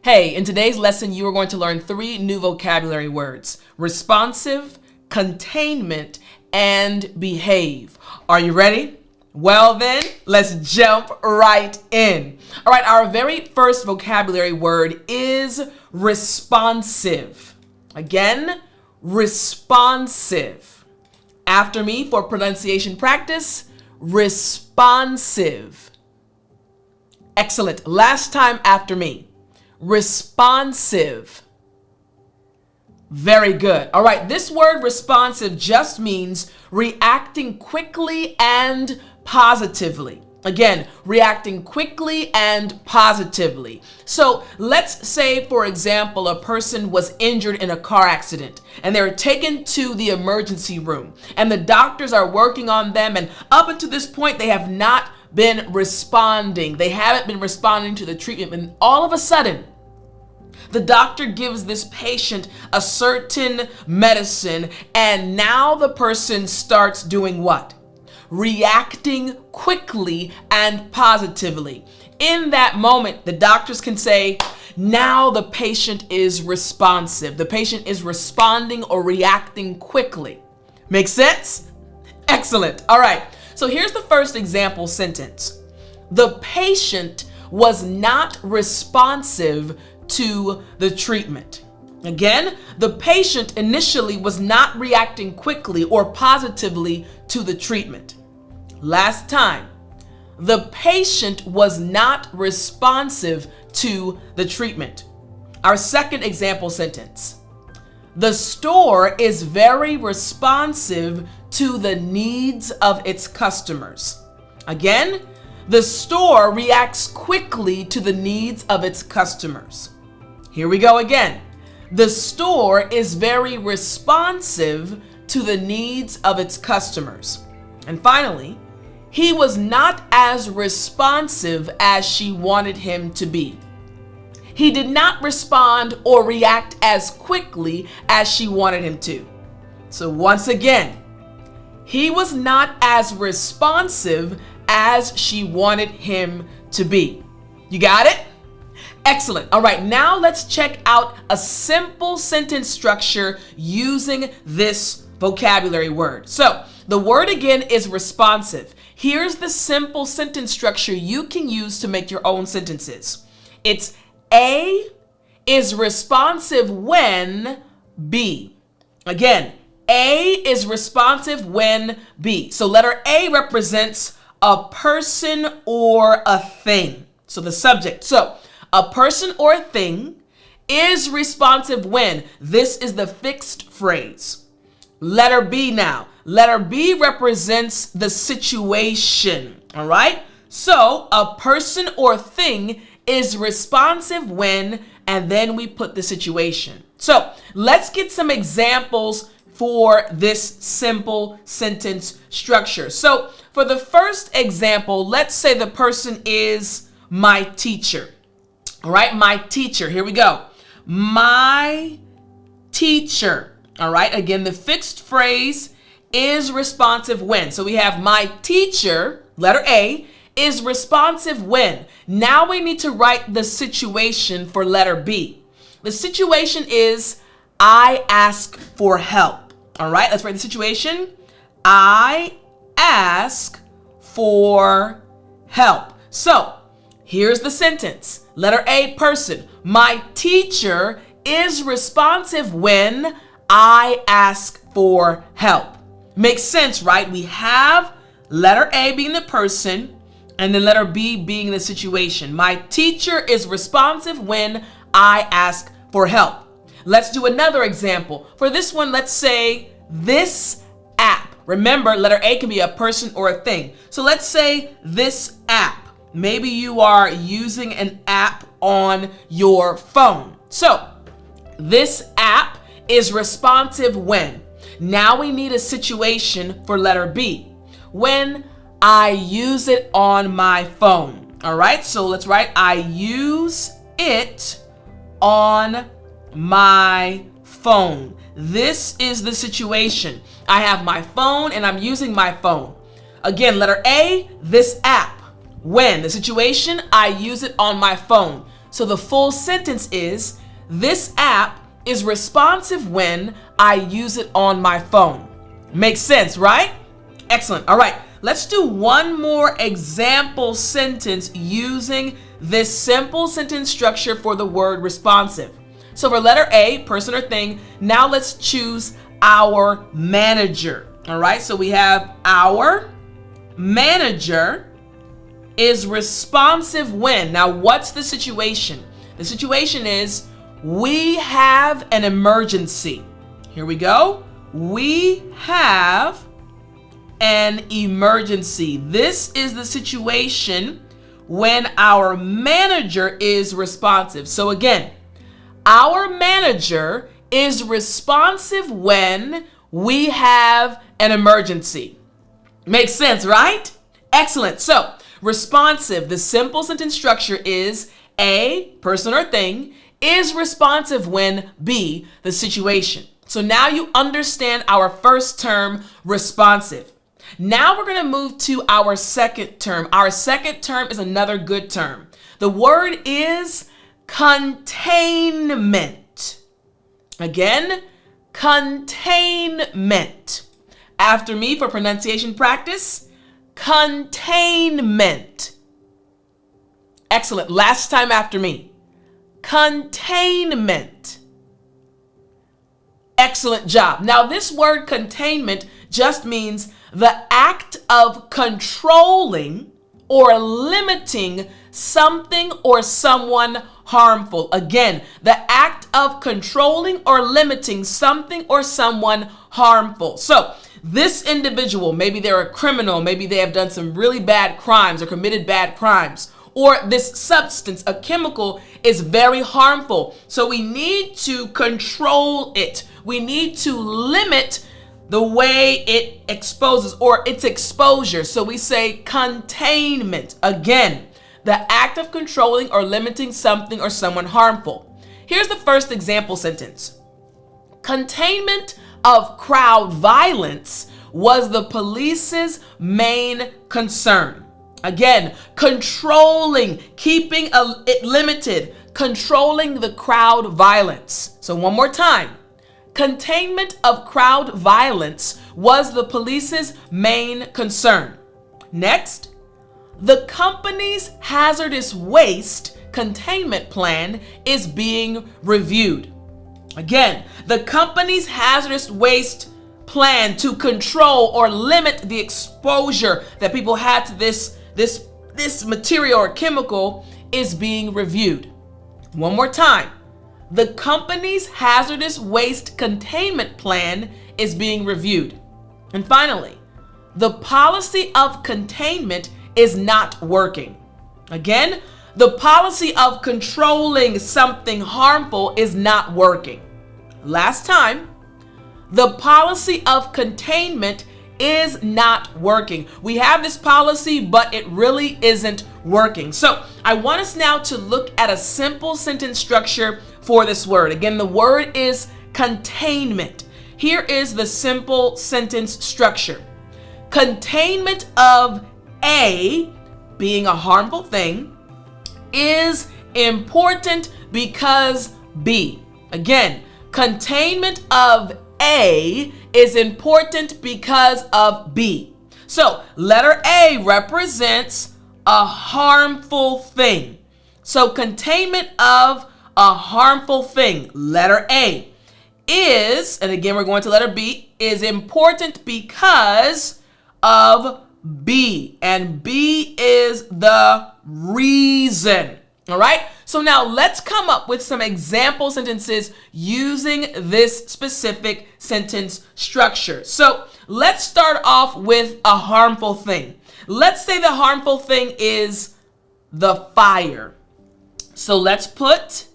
Hey, in today's lesson, you are going to learn 3 new vocabulary words: responsive, containment, and behave. Are you ready? Well then, let's jump right in. All right, our very first vocabulary word is responsive. Again, responsive. After me for pronunciation practice, responsive. Excellent. Last time after me. Responsive. Very good. All right, this word responsive just means reacting quickly and positively. Again, reacting quickly and positively. So let's say, for example, a person was injured in a car accident and they were taken to the emergency room and the doctors are working on them, and up until this point they have not been responding. They haven't been responding to the treatment, and all of a sudden the doctor gives this patient a certain medicine, and now the person starts doing what? Reacting quickly and positively. In that moment, the doctors can say, now the patient is responsive. The patient is responding or reacting quickly. Make sense? Excellent. All right. So here's the first example sentence. The patient was not responsive to the treatment. Again, the patient initially was not reacting quickly or positively to the treatment. Last time, the patient was not responsive to the treatment. Our second example sentence. The store is very responsive to the needs of its customers. Again, the store reacts quickly to the needs of its customers. Here we go again. The store is very responsive to the needs of its customers. And finally, he was not as responsive as she wanted him to be. He did not respond or react as quickly as she wanted him to. So once again, he was not as responsive as she wanted him to be. You got it? Excellent. All right, now let's check out a simple sentence structure using this vocabulary word. So the word again is responsive. Here's the simple sentence structure you can use to make your own sentences. It's A is responsive when B. Again, A is responsive when B. So letter A represents a person or a thing. So the subject. So a person or a thing is responsive when. This is the fixed phrase. Letter B now. Letter B represents the situation. All right. So a person or thing is responsive when, and then we put the situation. So let's get some examples for this simple sentence structure. So for the first example, let's say the person is my teacher. All right, my teacher. Here we go. My teacher. All right, again, the fixed phrase is responsive when. So we have my teacher, letter A, is responsive when. Now we need to write the situation for letter B. The situation is I ask for help. All right, let's write the situation. I ask for help. So here's the sentence. Letter A, person. My teacher is responsive when I ask for help. Makes sense, right? We have letter A being the person and then letter B being the situation. My teacher is responsive when I ask for help. Let's do another example. For this one, let's say this app. Remember, letter A can be a person or a thing. So let's say this app. Maybe you are using an app on your phone. So this app is responsive when. Now we need a situation for letter B. When I use it on my phone. All right, so let's write I use it on my phone. This is the situation. I have my phone and I'm using my phone. Again, letter A, this app. When, the situation, I use it on my phone. So the full sentence is, this app is responsive when I use it on my phone. Makes sense, right? Excellent. All right, let's do one more example sentence using this simple sentence structure for the word responsive. So for letter A, person or thing, now let's choose our manager. All right, so we have our manager is responsive when. Now, what's the situation? The situation is we have an emergency. Here we go. We have an emergency. This is the situation when our manager is responsive. So again, our manager is responsive when we have an emergency. Makes sense, right? Excellent. So responsive, the simple sentence structure is A, person or thing, is responsive when B, the situation. So now you understand our first term, responsive. Now we're going to move to our second term. Our second term is another good term. The word is containment. Again, containment. After me for pronunciation practice, containment. Excellent. Last time after me. Containment. Excellent job. Now this word containment just means the act of controlling or limiting something or someone harmful. Again, the act of controlling or limiting something or someone harmful. So this individual, maybe they're a criminal, maybe they have done some really bad crimes or committed bad crimes, or this substance, a chemical, is very harmful. So we need to control it. We need to limit the way it exposes or its exposure. So we say containment. Again, the act of controlling or limiting something or someone harmful. Here's the first example sentence. Containment of crowd violence was the police's main concern. Again, controlling, keeping it limited, controlling the crowd violence. So one more time. Containment of crowd violence was the police's main concern. Next, the company's hazardous waste containment plan is being reviewed. Again, the company's hazardous waste plan to control or limit the exposure that people had to this material or chemical is being reviewed. One more time. The company's hazardous waste containment plan is being reviewed. And finally, the policy of containment is not working. Again, the policy of controlling something harmful is not working. Last time, the policy of containment is not working. We have this policy, but it really isn't working. So I want us now to look at a simple sentence structure for this word. Again, the word is containment. Here is the simple sentence structure. Containment of A, being a harmful thing, is important because B. Again, containment of A is important because of B. So letter A represents a harmful thing. So containment of a harmful thing, letter A, is, and again we're going to letter B, is important because of B. And B is the reason. All right? So now let's come up with some example sentences using this specific sentence structure. So let's start off with a harmful thing. Let's say the harmful thing is the fire. So let's put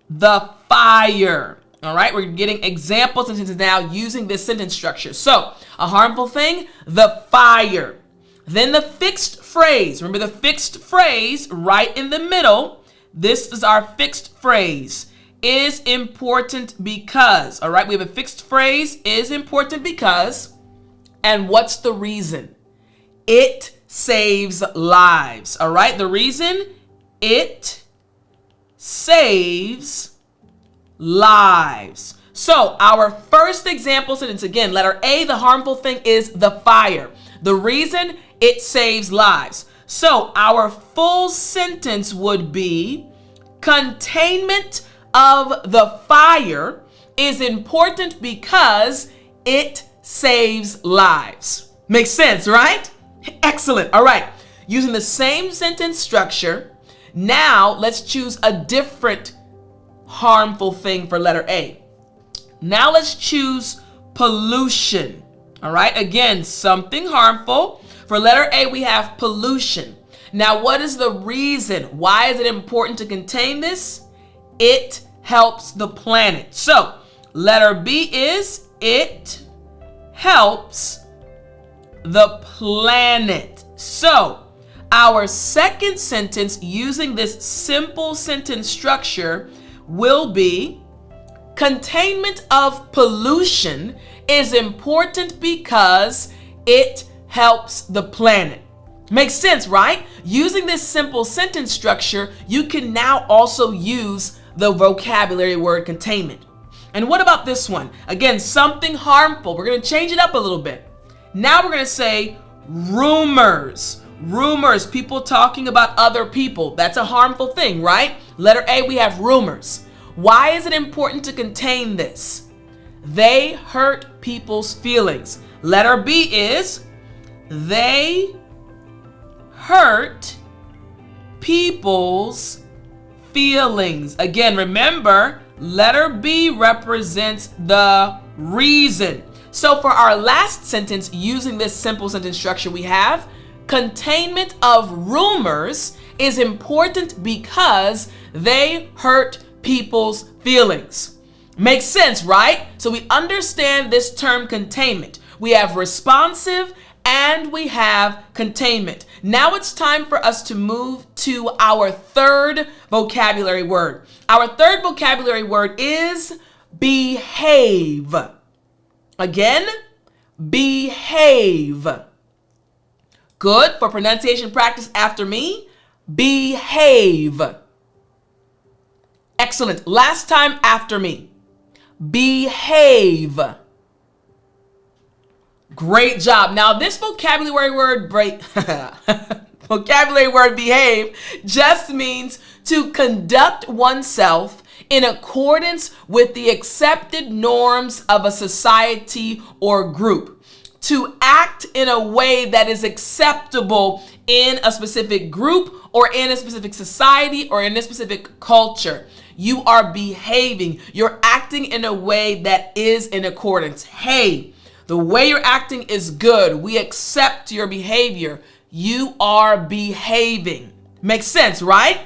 the fire. All right, we're getting example sentences now using this sentence structure. So a harmful thing, the fire. Then the fixed phrase. Remember the fixed phrase right in the middle. This is our fixed phrase. Is important because. All right, we have a fixed phrase, is important because. And what's the reason? It saves lives. All right, the reason, it saves lives. So our first example sentence, again, letter A, the harmful thing is the fire. The reason, it saves lives. So our full sentence would be, containment of the fire is important because it saves lives. Makes sense, right? Excellent. All right. Using the same sentence structure, now let's choose a different harmful thing for letter A. Now let's choose pollution. All right. Again, something harmful. For letter A, we have pollution. Now, what is the reason? Why is it important to contain this? It helps the planet. So letter B is, it helps the planet. So our second sentence using this simple sentence structure will be, containment of pollution is important because it helps the planet. Makes sense, right? Using this simple sentence structure, you can now also use the vocabulary word containment. And what about this one? Again, something harmful. We're going to change it up a little bit. Now we're going to say rumors. Rumors, people talking about other people. That's a harmful thing, right? Letter A, we have rumors. Why is it important to contain this? They hurt people's feelings. Letter B is, they hurt people's feelings. Again, remember, letter B represents the reason. So for our last sentence, using this simple sentence structure, we have, containment of rumors is important because they hurt people's feelings. Makes sense, right? So we understand this term containment. We have responsive and we have containment. Now it's time for us to move to our third vocabulary word. Our third vocabulary word is behave. Again, behave. Good. For pronunciation practice after me, behave. Excellent. Last time after me, behave. Great job. Now this vocabulary word vocabulary word behave just means to conduct oneself in accordance with the accepted norms of a society or group. To act in a way that is acceptable in a specific group or in a specific society or in a specific culture. You are behaving. You're acting in a way that is in accordance. Hey, the way you're acting is good. We accept your behavior. You are behaving. Makes sense, right?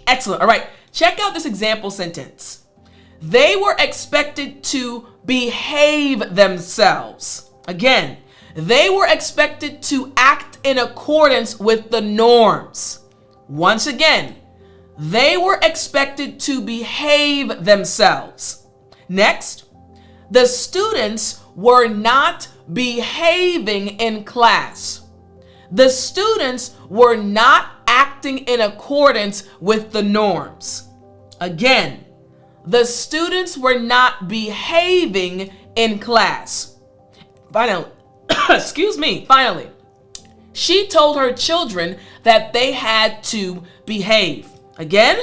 Excellent. All right. Check out this example sentence. They were expected to behave themselves. Again, they were expected to act in accordance with the norms. Once again, they were expected to behave themselves. Next, the students were not behaving in class. The students were not acting in accordance with the norms. Again, the students were not behaving in class. Finally, finally, she told her children that they had to behave. Again,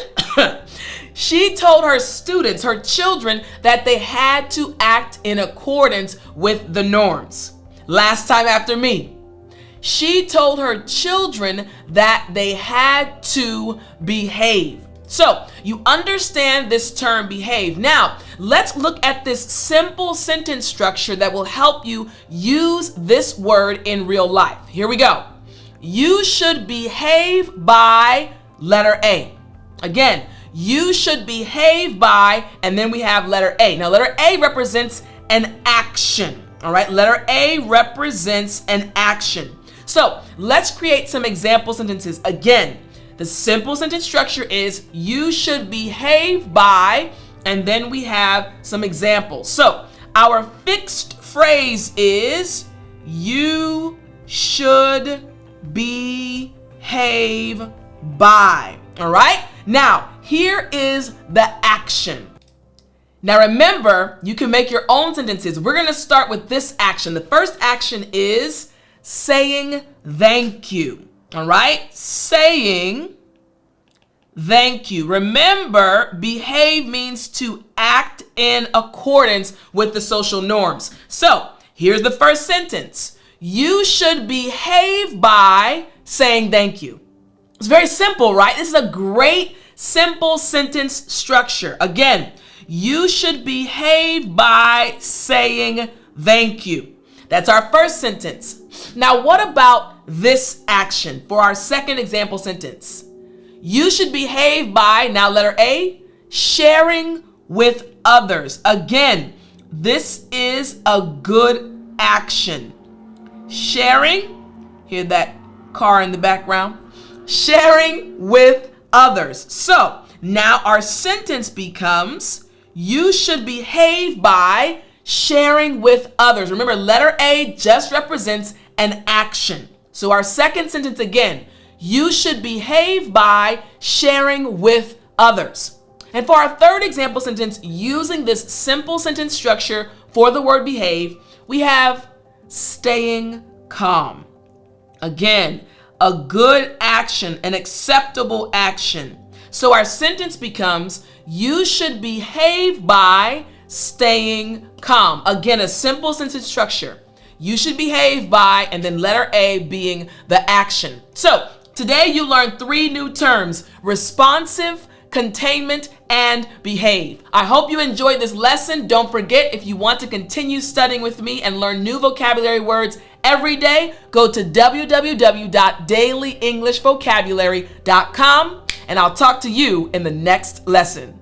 she told her students, her children, that they had to act in accordance with the norms. Last time after me, she told her children that they had to behave. So you understand this term behave. Now, let's look at this simple sentence structure that will help you use this word in real life. Here we go. You should behave by letter A. Again, you should behave by, and then we have letter A. Now, letter A represents an action. All right, letter A represents an action. So let's create some example sentences. Again, the simple sentence structure is you should behave by, and then we have some examples. So our fixed phrase is you should behave by. All right. Now, here is the action. Now remember, you can make your own sentences. We're going to start with this action. The first action is saying thank you. All right? Saying thank you. Remember, behave means to act in accordance with the social norms. So, here's the first sentence. You should behave by saying thank you. It's very simple, right? This is a great, simple sentence structure. Again, you should behave by saying thank you. That's our first sentence. Now, what about this action for our second example sentence? You should behave by, now letter A, sharing with others. Again, this is a good action. Sharing, hear that car in the background? Sharing with others. So now our sentence becomes, you should behave by sharing with others. Remember, letter A just represents an action. So our second sentence again, you should behave by sharing with others. And for our third example sentence, using this simple sentence structure for the word behave, we have staying calm. Again, a good action, an acceptable action. So our sentence becomes, you should behave by staying calm. Again, a simple sentence structure. You should behave by, and then letter A being the action. So today you learned 3 new terms: responsive, containment, and behave. I hope you enjoyed this lesson. Don't forget, if you want to continue studying with me and learn new vocabulary words every day, go to www.dailyenglishvocabulary.com, and I'll talk to you in the next lesson.